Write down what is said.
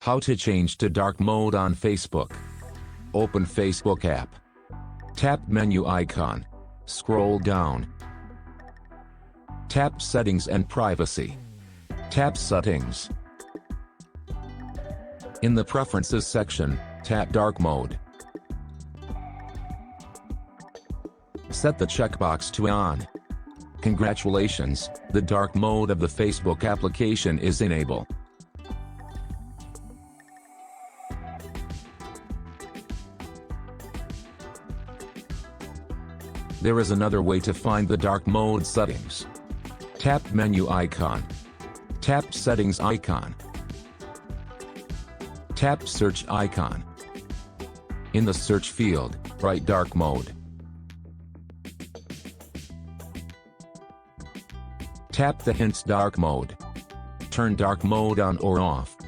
How to change to dark mode on Facebook. Open Facebook app. Tap menu icon. Scroll down. Tap Settings and Privacy. Tap Settings. In the Preferences section, tap Dark Mode. Set the checkbox to On. Congratulations, the dark mode of the Facebook application is enabled. There is another way to find the dark mode settings. Tap menu icon. Tap Settings icon. Tap Search icon. In the search field, write dark mode. Tap the hints dark mode. Turn dark mode on or off.